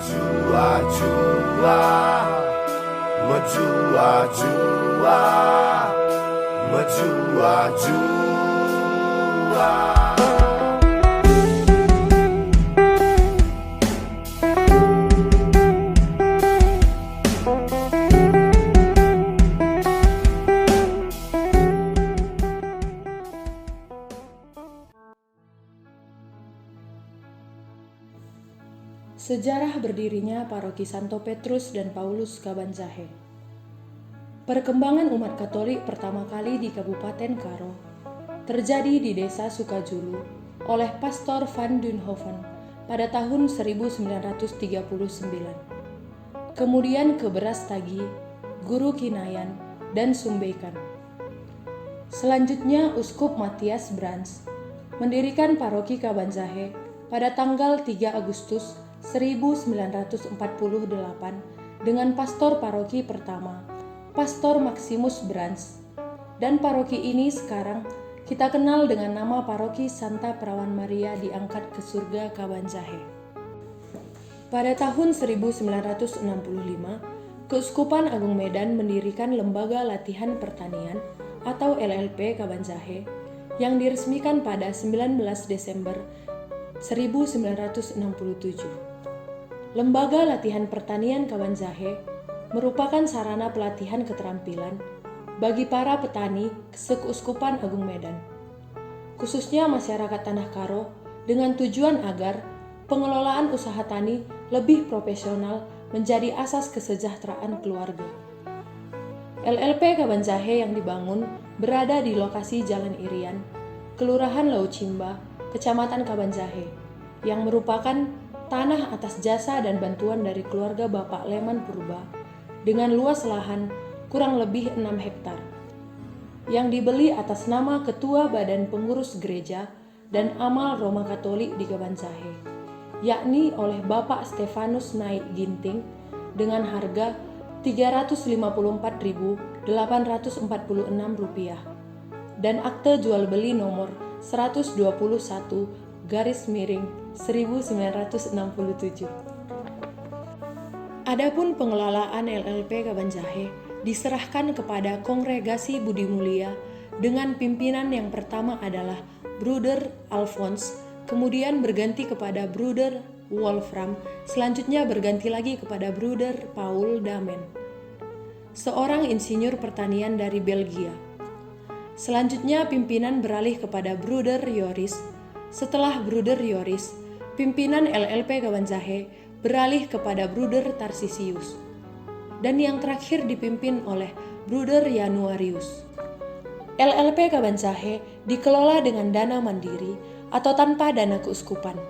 Menjua-jua, menjua-jua, menjua-jua. Sejarah berdirinya Paroki Santo Petrus dan Paulus Kabanjahe. Perkembangan umat Katolik pertama kali di Kabupaten Karo terjadi di Desa Sukajulu oleh Pastor Van Duynhoven pada tahun 1939. Kemudian ke Berastagi, Guru Kinayan, dan Sumbeikan. Selanjutnya Uskup Matthias Brands mendirikan Paroki Kabanjahe pada tanggal 3 Agustus 1948 dengan pastor paroki pertama, Pastor Maximus Brands, dan paroki ini sekarang kita kenal dengan nama Paroki Santa Perawan Maria Diangkat ke Surga Kabanjahe. Pada tahun 1965, Keuskupan Agung Medan mendirikan Lembaga Latihan Pertanian atau LLP Kabanjahe yang diresmikan pada 19 Desember 1967. Lembaga Latihan Pertanian Kabanjahe merupakan sarana pelatihan keterampilan bagi para petani Keuskupan Agung Medan, khususnya masyarakat Tanah Karo, dengan tujuan agar pengelolaan usaha tani lebih profesional menjadi asas kesejahteraan keluarga. LLP Kabanjahe yang dibangun berada di lokasi Jalan Irian, Kelurahan Laucimba, Kecamatan Kabanjahe, yang merupakan tanah atas jasa dan bantuan dari keluarga Bapak Leman Purba dengan luas lahan kurang lebih 6 hektar yang dibeli atas nama Ketua Badan Pengurus Gereja dan Amal Roma Katolik di Kabanjahe, yakni oleh Bapak Stefanus Naik Ginting dengan harga Rp354.846 dan akte jual beli nomor 121/1967. Adapun pengelolaan LLP Kabanjahe diserahkan kepada Kongregasi Budi Mulia dengan pimpinan yang pertama adalah Bruder Alphonse, kemudian berganti kepada Bruder Wolfram, selanjutnya berganti lagi kepada Bruder Paul Damen, seorang insinyur pertanian dari Belgia. Selanjutnya pimpinan beralih kepada Bruder Yoris. Setelah Bruder Yoris, pimpinan LLP Kabanjahe beralih kepada Bruder Tarsisius. Dan yang terakhir dipimpin oleh Bruder Januarius. LLP Kabanjahe dikelola dengan dana mandiri atau tanpa dana keuskupan.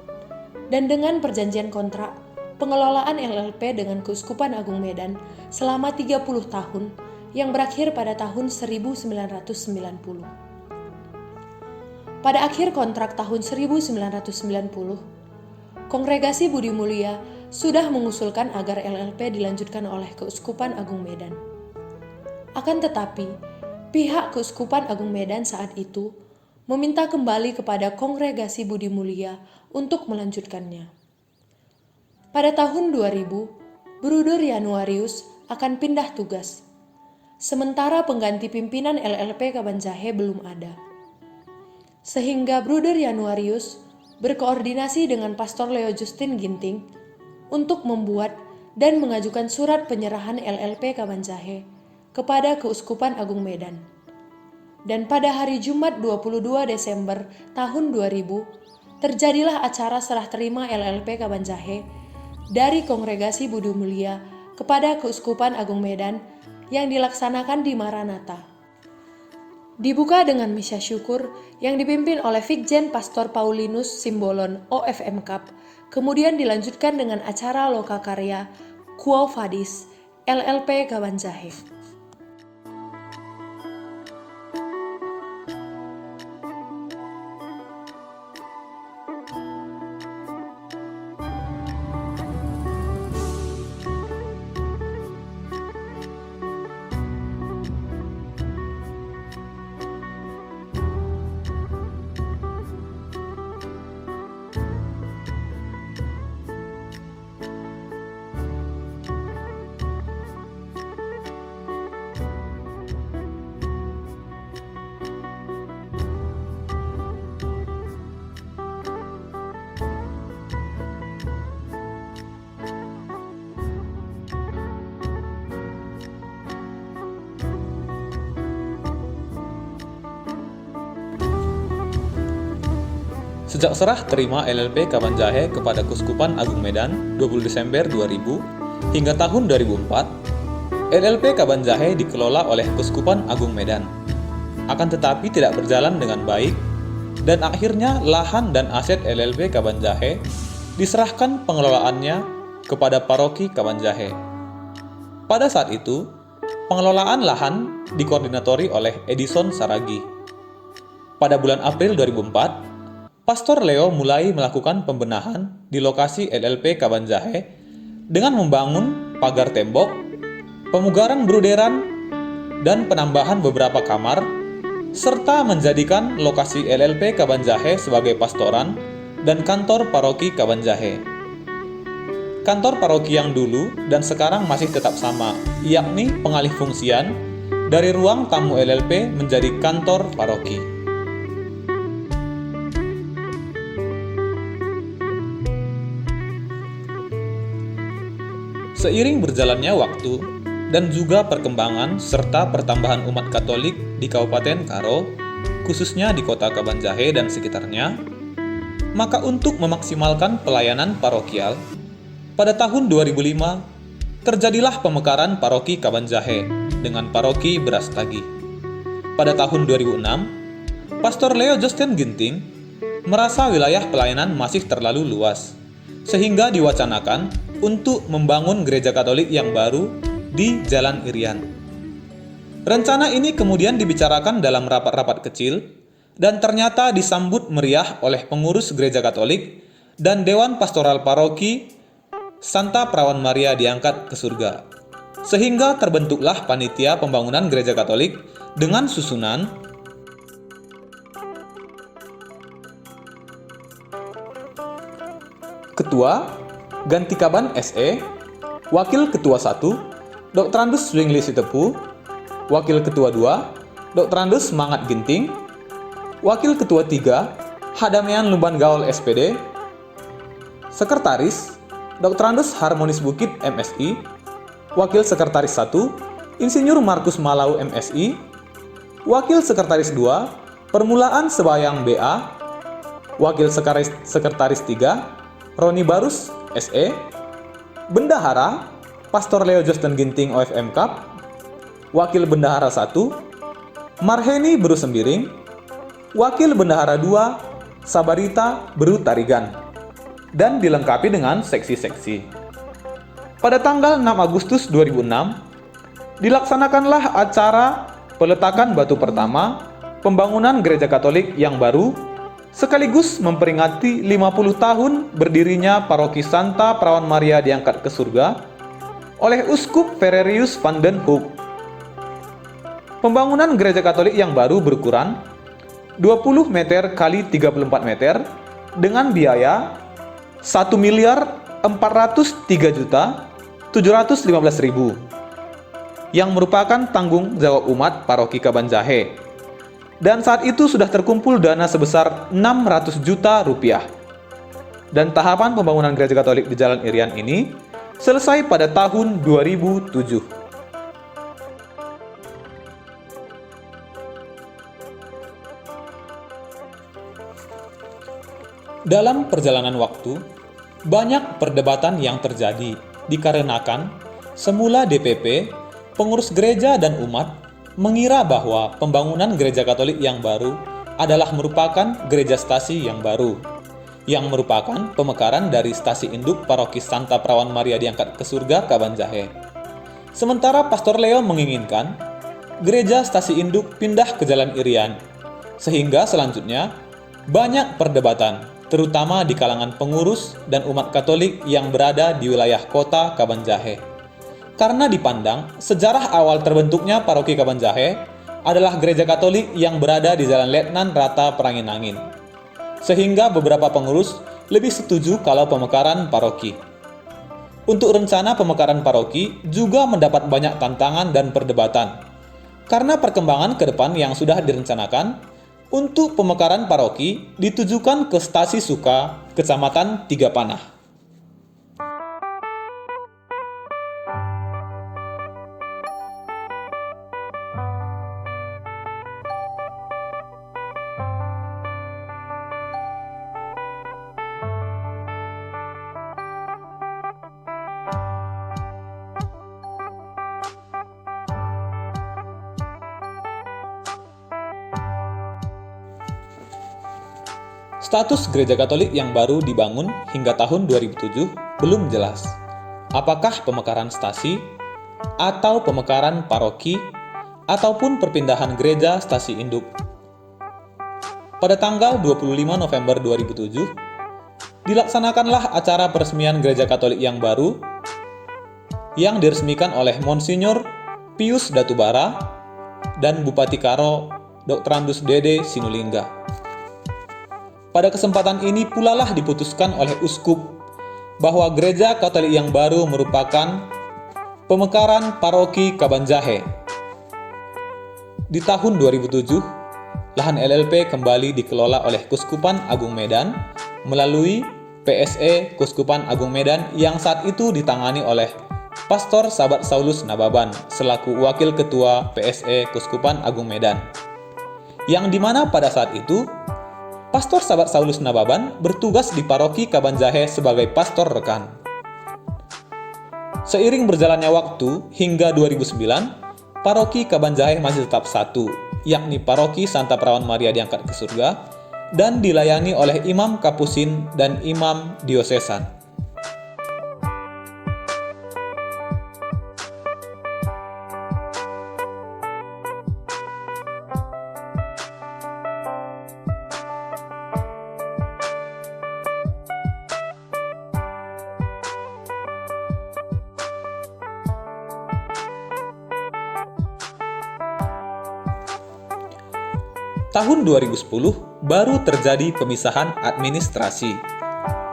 Dan dengan perjanjian kontrak, pengelolaan LLP dengan Keuskupan Agung Medan selama 30 tahun yang berakhir pada tahun 1990. Pada akhir kontrak tahun 1990, Kongregasi Budi Mulia sudah mengusulkan agar LLP dilanjutkan oleh Keuskupan Agung Medan. Akan tetapi, pihak Keuskupan Agung Medan saat itu meminta kembali kepada Kongregasi Budi Mulia untuk melanjutkannya. Pada tahun 2000, Bruder Januarius akan pindah tugas. Sementara pengganti pimpinan LLP Kabanjahe belum ada. Sehingga Bruder Januarius berkoordinasi dengan Pastor Leo Justin Ginting untuk membuat dan mengajukan surat penyerahan LLP Kabanjahe kepada Keuskupan Agung Medan. Dan pada hari Jumat 22 Desember tahun 2000, terjadilah acara serah terima LLP Kabanjahe dari Kongregasi Budi Mulia kepada Keuskupan Agung Medan yang dilaksanakan di Maranatha. Dibuka dengan misa syukur yang dipimpin oleh Vikjen Pastor Paulinus Simbolon OFM Cup, kemudian dilanjutkan dengan acara lokakarya Quo Vadis LLP Kabanjahe. Sejak serah terima LLP Kabanjahe kepada Keuskupan Agung Medan 20 Desember 2000 hingga tahun 2004, LLP Kabanjahe dikelola oleh Keuskupan Agung Medan. Akan tetapi tidak berjalan dengan baik, dan akhirnya lahan dan aset LLP Kabanjahe diserahkan pengelolaannya kepada Paroki Kabanjahe. Pada saat itu, pengelolaan lahan dikoordinatori oleh Edison Saragi. Pada bulan April 2004, Pastor Leo mulai melakukan pembenahan di lokasi LLP Kabanjahe dengan membangun pagar tembok, pemugaran bruderan, dan penambahan beberapa kamar, serta menjadikan lokasi LLP Kabanjahe sebagai pastoran dan kantor paroki Kabanjahe. Kantor paroki yang dulu dan sekarang masih tetap sama, yakni pengalih fungsian dari ruang tamu LLP menjadi kantor paroki. Seiring berjalannya waktu dan juga perkembangan serta pertambahan umat Katolik di Kabupaten Karo, khususnya di kota Kabanjahe dan sekitarnya, maka untuk memaksimalkan pelayanan parokial, pada tahun 2005 terjadilah pemekaran paroki Kabanjahe dengan paroki Brastagi. Pada tahun 2006, Pastor Leo Justin Ginting merasa wilayah pelayanan masih terlalu luas, sehingga diwacanakan untuk membangun gereja Katolik yang baru di Jalan Irian. Rencana ini kemudian dibicarakan dalam rapat-rapat kecil dan ternyata disambut meriah oleh pengurus gereja Katolik dan Dewan Pastoral Paroki Santa Perawan Maria Diangkat ke Surga. Sehingga terbentuklah panitia pembangunan gereja Katolik dengan susunan Ketua Ganti Kaban SE, Wakil Ketua 1 Dr. Andus Swingli Sitepu, Wakil Ketua 2 Dr. Andus Mangat Ginting, Wakil Ketua 3 Hadamian Lumban Gaul SPD, Sekretaris Dr. Andus Harmonis Bukit MSI, Wakil Sekretaris 1 Insinyur Markus Malau MSI, Wakil Sekretaris 2 Permulaan Sebayang BA, Wakil Sekretaris 3 Roni Barus SE, Bendahara Pastor Leo Justin Ginting OFM Cup, Wakil Bendahara 1 Marheni Beru Sembiring, Wakil Bendahara 2 Sabarita Beru Tarigan, dan dilengkapi dengan seksi-seksi. Pada tanggal 6 Agustus 2006, dilaksanakanlah acara peletakan batu pertama pembangunan gereja Katolik yang baru, sekaligus memperingati 50 tahun berdirinya Paroki Santa Perawan Maria Diangkat ke Surga oleh Uskup Ferrerius van den Hoek. Pembangunan gereja Katolik yang baru berukuran 20 meter kali 34 meter dengan biaya 1.403.715.000 yang merupakan tanggung jawab umat Paroki Kabanjahe. Dan saat itu sudah terkumpul dana sebesar 600 juta rupiah. Dan tahapan pembangunan gereja Katolik di Jalan Irian ini selesai pada tahun 2007. Dalam perjalanan waktu, banyak perdebatan yang terjadi dikarenakan semula DPP, pengurus gereja dan umat mengira bahwa pembangunan gereja Katolik yang baru adalah merupakan gereja stasi yang baru, yang merupakan pemekaran dari stasi induk Paroki Santa Perawan Maria Diangkat ke Surga Kabanjahe. Sementara Pastor Leo menginginkan gereja stasi induk pindah ke Jalan Irian, sehingga selanjutnya banyak perdebatan, terutama di kalangan pengurus dan umat Katolik yang berada di wilayah kota Kabanjahe. Karena dipandang sejarah awal terbentuknya Paroki Kabanjahe adalah gereja Katolik yang berada di Jalan Letnan Rata Peranginangin. Sehingga beberapa pengurus lebih setuju kalau pemekaran paroki. Untuk rencana pemekaran paroki juga mendapat banyak tantangan dan perdebatan. Karena perkembangan ke depan yang sudah direncanakan, untuk pemekaran paroki ditujukan ke Stasi Suka, Kecamatan Tiga Panah. Status gereja Katolik yang baru dibangun hingga tahun 2007 belum jelas. Apakah pemekaran stasi, atau pemekaran paroki, ataupun perpindahan gereja stasi induk. Pada tanggal 25 November 2007, dilaksanakanlah acara peresmian gereja Katolik yang baru yang diresmikan oleh Monsinyur Pius Datubara dan Bupati Karo Dr. Andus Dede Sinulinga. Pada kesempatan ini pula lah diputuskan oleh uskup bahwa gereja Katolik yang baru merupakan pemekaran paroki Kabanjahe. Di tahun 2007, lahan LLP kembali dikelola oleh Kuskupan Agung Medan melalui PSE Kuskupan Agung Medan yang saat itu ditangani oleh Pastor Sabat Saulus Nababan selaku Wakil Ketua PSE Kuskupan Agung Medan. Yang dimana pada saat itu, Pastor Sabat Saulus Nababan bertugas di paroki Kabanjahe sebagai pastor rekan. Seiring berjalannya waktu hingga 2009, paroki Kabanjahe masih tetap satu, yakni paroki Santa Perawan Maria Diangkat ke Surga, dan dilayani oleh imam kapusin dan imam diosesan. Tahun 2010 baru terjadi pemisahan administrasi,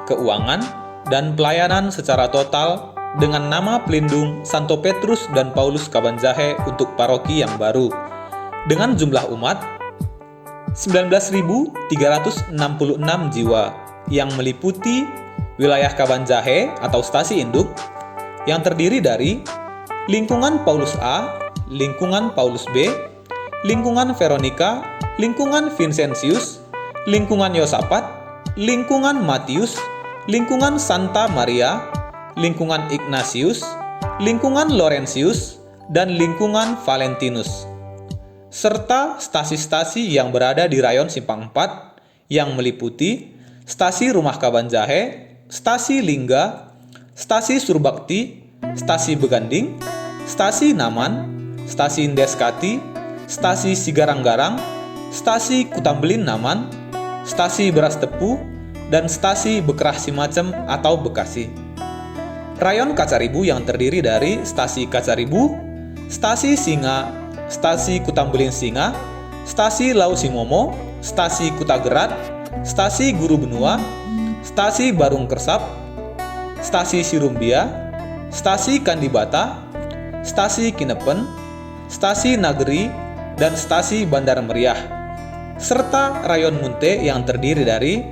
keuangan, dan pelayanan secara total dengan nama pelindung Santo Petrus dan Paulus Kabanjahe untuk paroki yang baru dengan jumlah umat 19.366 jiwa yang meliputi wilayah Kabanjahe atau stasi induk yang terdiri dari lingkungan Paulus A, lingkungan Paulus B, lingkungan Veronica, lingkungan Vincentius, lingkungan Yosapat, lingkungan Matius, lingkungan Santa Maria, lingkungan Ignatius, lingkungan Laurentius, dan lingkungan Valentinus, serta stasi-stasi yang berada di rayon Simpang 4 yang meliputi stasi Rumah Kabanjahe, stasi Lingga, stasi Surbakti, stasi Beganding, stasi Naman, stasi Deskati, stasi Sigarang-Garang, stasi Kutambelin Naman, stasi Beras Tepu, dan stasi Bekerah Simacem atau Bekasi. Rayon Kacaribu yang terdiri dari stasi Kacaribu, stasi Singa, stasi Kutambelin Singa, stasi Lau Simomo, stasi Kutagerat, stasi Guru Benua, stasi Barung Kersap, stasi Sirumbia, stasi Kandibata, stasi Kinepen, stasi Nageri, dan stasi Bandar Meriah, serta rayon Munte yang terdiri dari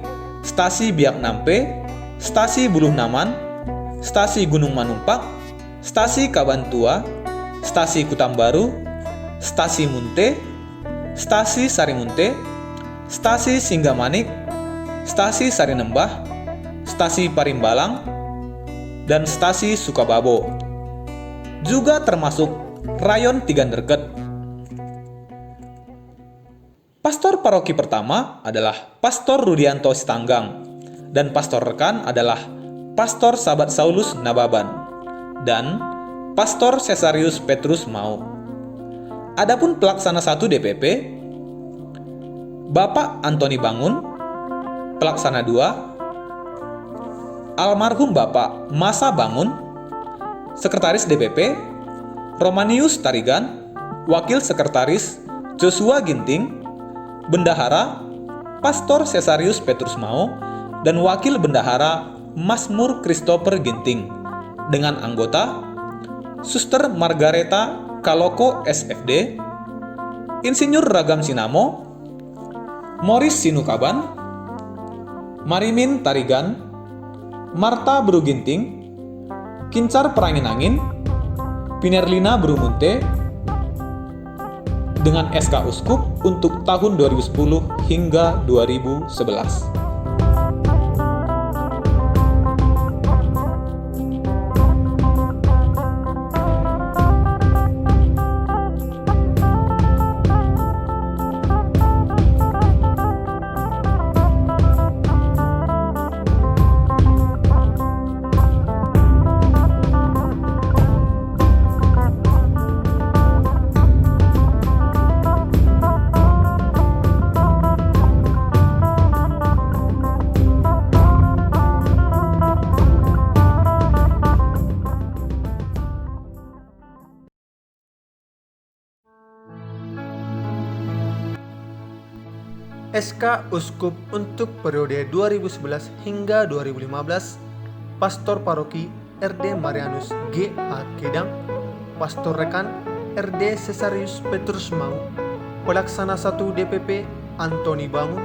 stasi Biak Nampe, stasi Buluh Naman, stasi Gunung Manumpak, stasi Kabantua, stasi Kutambaru, stasi Munte, stasi Sarimunte, stasi Singgamanik, stasi Sarinembah, stasi Parimbalang, dan stasi Sukababo. Juga termasuk rayon Tiganderket. Pastor paroki pertama adalah Pastor Rudianto Sitanggang, dan pastor rekan adalah Pastor Sabat Saulus Nababan, dan Pastor Cesarius Petrus Mau. Adapun pelaksana 1 DPP, Bapak Antoni Bangun, pelaksana 2, almarhum Bapak Masa Bangun, Sekretaris DPP, Romanius Tarigan, Wakil Sekretaris Joshua Ginting, Bendahara Pastor Cesarius Petrus Mau, dan Wakil Bendahara Mazmur Christopher Ginting, dengan anggota Suster Margareta Kaloko SFD, Insinyur Ragam Sinamo, Morris Sinukaban, Marimin Tarigan, Marta Bru Ginting, Kincar Perangin Angin, Pinerlina Brumunte, dengan SK Uskup untuk tahun 2010 hingga 2011. SK Uskup untuk periode 2011 hingga 2015, Pastor Paroki RD Marianus G.A. Kedang, Pastor Rekan RD Cesarius Petrus Mau, Pelaksana 1 DPP Antoni Bangun,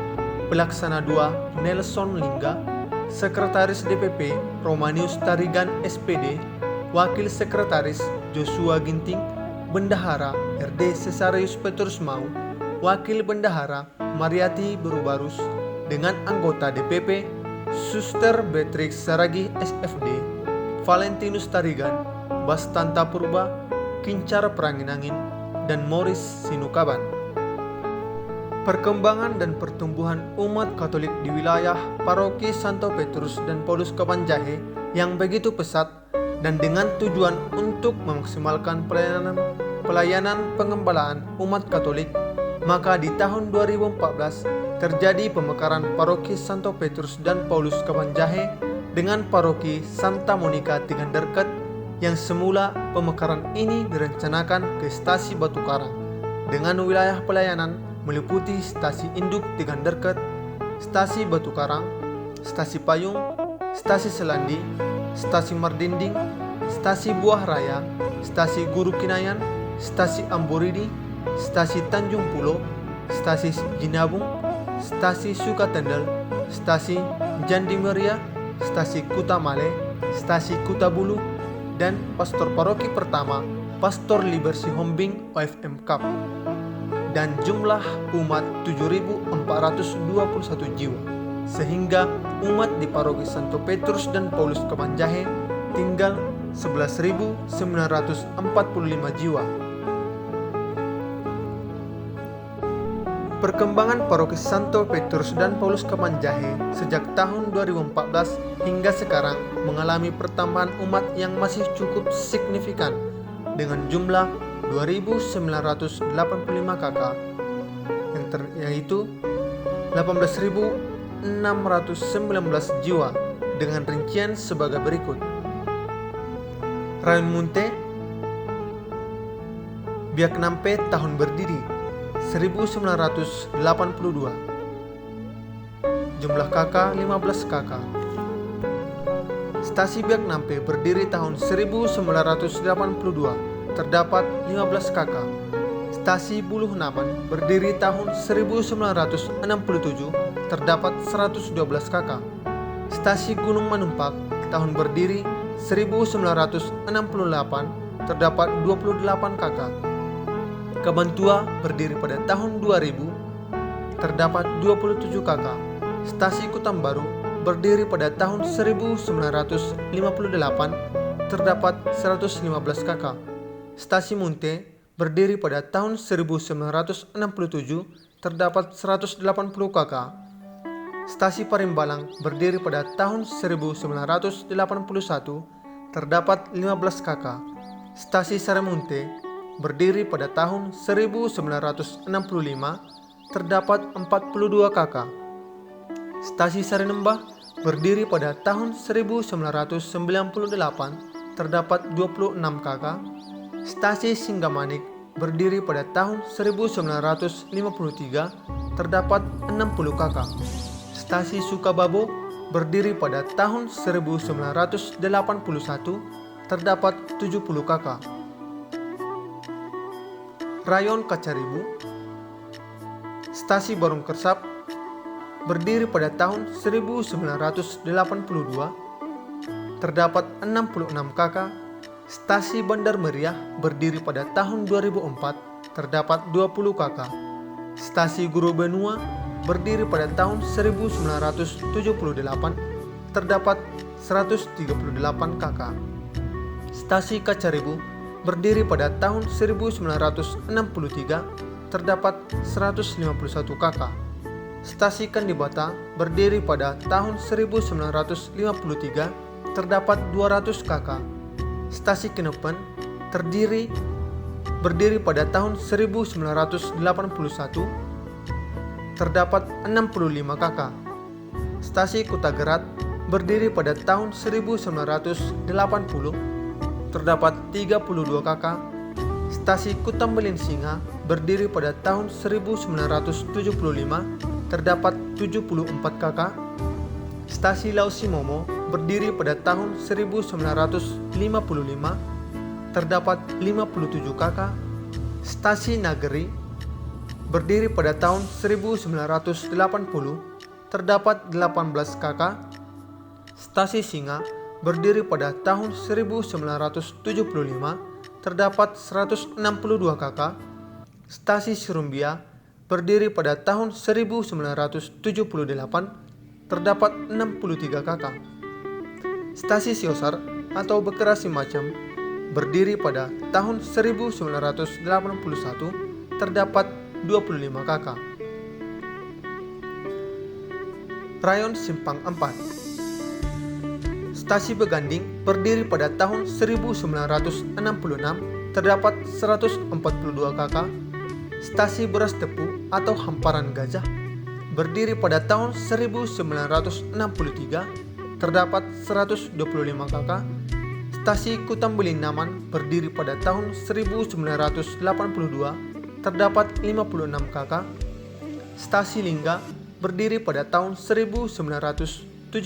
Pelaksana 2 Nelson Lingga, Sekretaris DPP Romanius Tarigan SPD, Wakil Sekretaris Joshua Ginting, Bendahara RD Cesarius Petrus Mau, Wakil Bendahara Mariati Berubarus, dengan anggota DPP Suster Beatrix Saragi SFD, Valentinus Tarigan, Bastanta Purba, Kincar Peranginangin, dan Morris Sinukaban. Perkembangan dan pertumbuhan umat Katolik di wilayah Paroki Santo Petrus dan Paulus Kabanjahe yang begitu pesat, dan dengan tujuan untuk memaksimalkan pelayanan pengembalaan umat Katolik, maka di tahun 2014 terjadi pemekaran Paroki Santo Petrus dan Paulus Kabanjahe dengan Paroki Santa Monica Tiganderket, yang semula pemekaran ini direncanakan ke Stasi Batu Karang dengan wilayah pelayanan meliputi Stasi Induk Tiganderket, Stasi Batu Karang, Stasi Payung, Stasi Selandi, Stasi Mardinding, Stasi Buah Raya, Stasi Guru Kinayan, Stasi Amboridi, Stasi Tanjung Pulo, Stasi Jinabung, Stasi Sukatendel, Stasi Jandi Meria, Stasi Kutamale, Stasi Kutabulu, dan Pastor Paroki pertama Pastor Libersi Hombing OFM Cup, dan jumlah umat 7.421 jiwa, sehingga umat di Paroki Santo Petrus dan Paulus Kabanjahe tinggal 11.945 jiwa. Perkembangan Paroki Santo Petrus dan Paulus Kabanjahe sejak tahun 2014 hingga sekarang mengalami pertambahan umat yang masih cukup signifikan dengan jumlah 2.985 kakak, yaitu 18.619 jiwa, dengan rincian sebagai berikut. Rayon Munte, Biak Nampe tahun berdiri 1982. Jumlah kakak 15 kakak. Stasi Biak Nampe berdiri tahun 1982, terdapat 15 kakak. Stasi Buluh Naman berdiri tahun 1967, terdapat 112 kakak. Stasi Gunung Manumpak tahun berdiri 1968, terdapat 28 kakak. Kabantua berdiri pada tahun 2000, terdapat 27 kakak. Stasi Kutambaru berdiri pada tahun 1958, terdapat 115 kakak. Stasi Munte berdiri pada tahun 1967, terdapat 180 kakak. Stasi Parimbalang berdiri pada tahun 1981, terdapat 15 kakak. Stasi Saremunte berdiri pada tahun 1965, terdapat 42 kakak. Stasi Sarenembah berdiri pada tahun 1998, terdapat 26 kakak. Stasi Singgamanik berdiri pada tahun 1953, terdapat 60 kakak. Stasi Sukababo berdiri pada tahun 1981, terdapat 70 kakak. Rayon Kacaribu, Stasi Barung Kersap berdiri pada tahun 1982, terdapat 66 kakak. Stasi Bandar Meriah berdiri pada tahun 2004, terdapat 20 kakak. Stasi Guru Benua berdiri pada tahun 1978, terdapat 138 kakak. Stasi Kacaribu berdiri pada tahun 1963, terdapat 151 kakak. Stasi Kandibata berdiri pada tahun 1953, terdapat 200 kakak. Stasi Kinepen berdiri pada tahun 1981, terdapat 65 kakak. Stasi Kutagerat berdiri pada tahun 1980, terdapat 32 kakak. Stasi Kutambelin Singa berdiri pada tahun 1975, terdapat 74 kakak. Stasi Lausimomo berdiri pada tahun 1955, terdapat 57 kakak. Stasi Nageri berdiri pada tahun 1980, terdapat 18 kakak. Stasi Singa berdiri pada tahun 1975, terdapat 162 kakak. Stasi Serumbia berdiri pada tahun 1978, terdapat 63 kakak. Stasi Siosar atau Bekasi Macam berdiri pada tahun 1981, terdapat 25 kakak. Rayon Simpang 4. Stasi Beganding berdiri pada tahun 1966, terdapat 142 kakak. Stasi Beras Tepu atau Hamparan Gajah berdiri pada tahun 1963, terdapat 125 kakak. Stasi Kutambelindaman berdiri pada tahun 1982, terdapat 56 kakak. Stasi Lingga berdiri pada tahun 1977,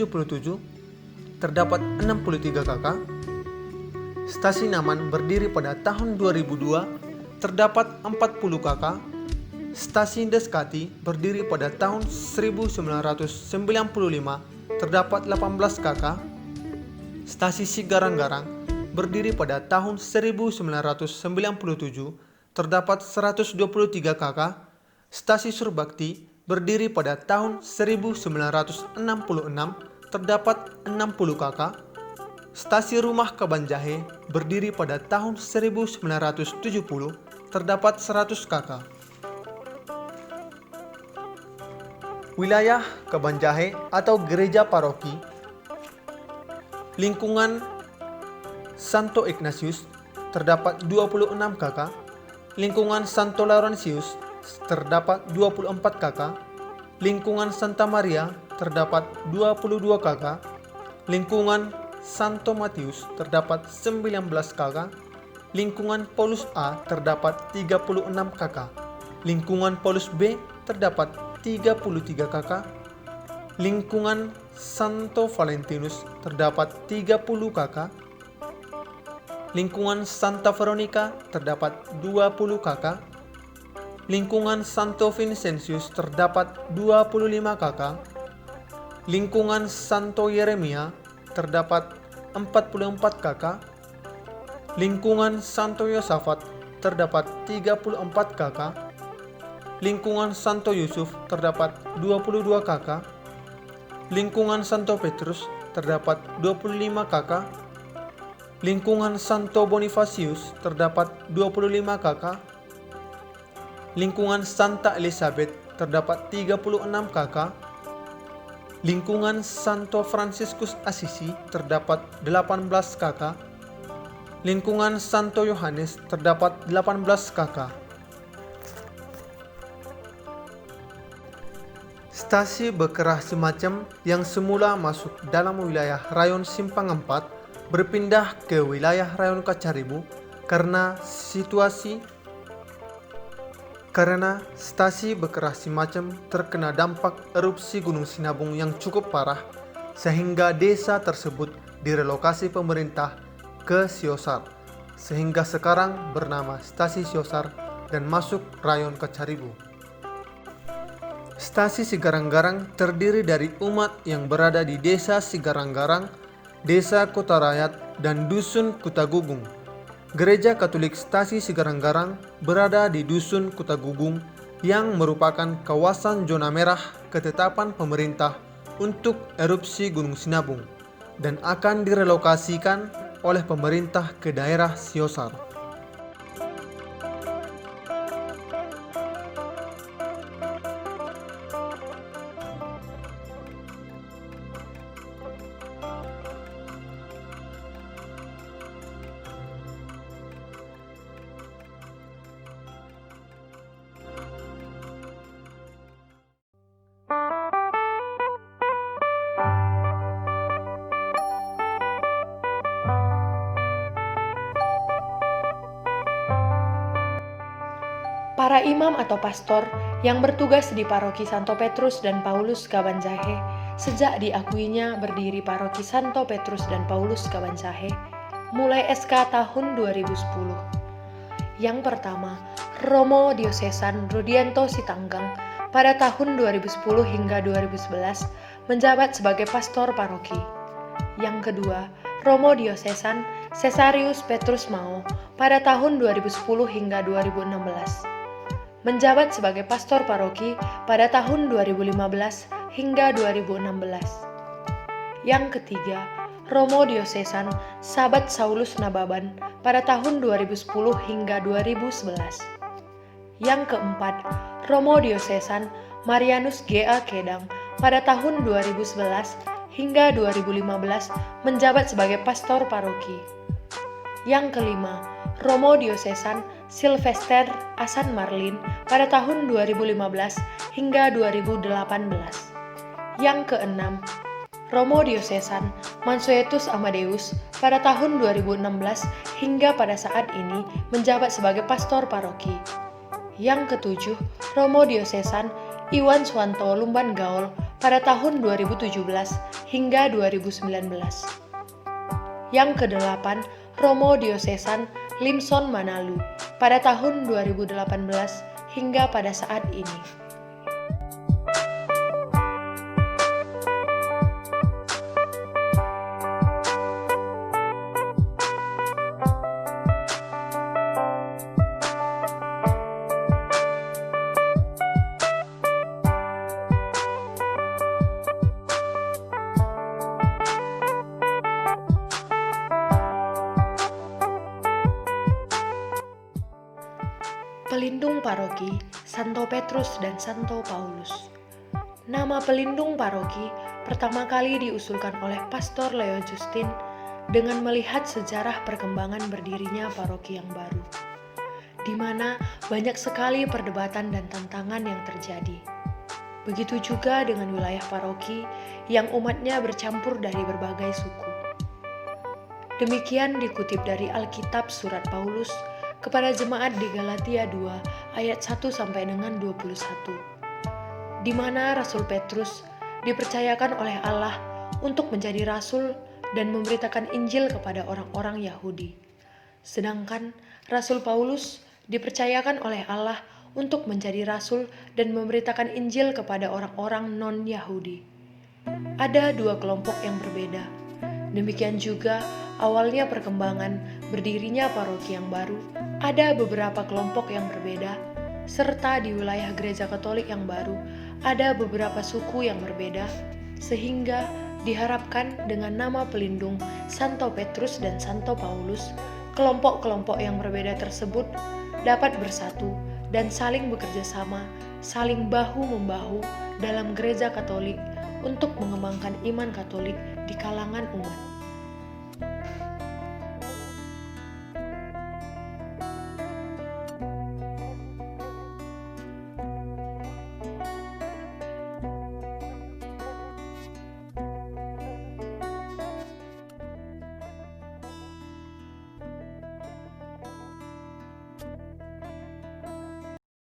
terdapat 63 kakak. Stasi Naman berdiri pada tahun 2002, terdapat 40 kakak. Stasi Deskati berdiri pada tahun 1995, terdapat 18 kakak. Stasi Sigarang-Garang berdiri pada tahun 1997, terdapat 123 kakak. Stasi Surbakti berdiri pada tahun 1966, terdapat 60 kakak. Stasi Rumah Kabanjahe berdiri pada tahun 1970, terdapat 100 kakak. Wilayah Kabanjahe atau Gereja Paroki, lingkungan Santo Ignatius terdapat 26 kakak. Lingkungan Santo Laurentius terdapat 24 kakak. Lingkungan Santa Maria terdapat 22 kakak. Lingkungan Santo Matius terdapat 19 kakak. Lingkungan Paulus A terdapat 36 kakak. Lingkungan Paulus B terdapat 33 kakak. Lingkungan Santo Valentinus terdapat 30 kakak. Lingkungan Santa Veronica terdapat 20 kakak. Lingkungan Santo Vincentius terdapat 25 kakak. Lingkungan Santo Yeremia terdapat 44 kakak. Lingkungan Santo Yosafat terdapat 34 kakak. Lingkungan Santo Yusuf terdapat 22 kakak. Lingkungan Santo Petrus terdapat 25 kakak. Lingkungan Santo Bonifacius terdapat 25 kakak. Lingkungan Santa Elizabeth terdapat 36 kakak. Lingkungan Santo Franciscus Assisi terdapat 18 kakak. Lingkungan Santo Yohanes terdapat 18 kakak. Stasi Bekerah Semacam yang semula masuk dalam wilayah Rayon Simpang 4 berpindah ke wilayah Rayon Kacaribu karena stasi Bekerah Semacam terkena dampak erupsi Gunung Sinabung yang cukup parah sehingga desa tersebut direlokasi pemerintah ke Siosar, sehingga sekarang bernama Stasi Siosar dan masuk Rayon Kacaribu. Stasi Sigarang-Garang terdiri dari umat yang berada di Desa Sigarang-Garang, Desa Kota Rakyat, dan Dusun Kutagugung. Gereja Katolik Stasi Sigarang-Garang berada di Dusun Kutagugung yang merupakan kawasan zona merah ketetapan pemerintah untuk erupsi Gunung Sinabung dan akan direlokasikan oleh pemerintah ke daerah Siosar. Para imam atau pastor yang bertugas di Paroki Santo Petrus dan Paulus Kabanjahe sejak diakuinya berdiri Paroki Santo Petrus dan Paulus Kabanjahe mulai SK tahun 2010. Yang pertama, Romo Diosesan Rudianto Sitanggang pada tahun 2010 hingga 2011 menjabat sebagai pastor paroki. Yang kedua, Romo Diosesan Cesarius Petrus Mao pada tahun 2010 hingga 2016. Menjabat sebagai pastor paroki pada tahun 2015 hingga 2016. Yang ketiga, Romo Diosesan Sabat Saulus Nababan pada tahun 2010 hingga 2011. Yang keempat, Romo Diosesan Marianus G.A. Kedang pada tahun 2011 hingga 2015 menjabat sebagai pastor paroki. Yang kelima, Romo Diosesan Sylvester Asan Marlin pada tahun 2015 hingga 2018. Yang keenam, Romo Diosesan Mansuetus Amadeus pada tahun 2016 hingga pada saat ini menjabat sebagai pastor paroki. Yang ketujuh, Romo Diosesan Iwan Swanto Lumban Gaul pada tahun 2017 hingga 2019. Yang kedelapan, Romo Diosesan Limson Manalu pada tahun 2018 hingga pada saat ini. Pelindung Paroki Santo Petrus dan Santo Paulus. Nama pelindung paroki pertama kali diusulkan oleh Pastor Leo Justin dengan melihat sejarah perkembangan berdirinya paroki yang baru, di mana banyak sekali perdebatan dan tantangan yang terjadi. Begitu juga dengan wilayah paroki yang umatnya bercampur dari berbagai suku. Demikian dikutip dari Alkitab Surat Paulus kepada jemaat di Galatia 2 ayat 1 sampai dengan 21, di mana Rasul Petrus dipercayakan oleh Allah untuk menjadi rasul dan memberitakan Injil kepada orang-orang Yahudi. Sedangkan Rasul Paulus dipercayakan oleh Allah untuk menjadi rasul dan memberitakan Injil kepada orang-orang non-Yahudi. Ada dua kelompok yang berbeda. Demikian juga awalnya perkembangan berdirinya paroki yang baru, ada beberapa kelompok yang berbeda, serta di wilayah gereja Katolik yang baru, ada beberapa suku yang berbeda, sehingga diharapkan dengan nama pelindung Santo Petrus dan Santo Paulus, kelompok-kelompok yang berbeda tersebut dapat bersatu dan saling bekerja sama, saling bahu-membahu dalam gereja Katolik untuk mengembangkan iman Katolik di kalangan umat.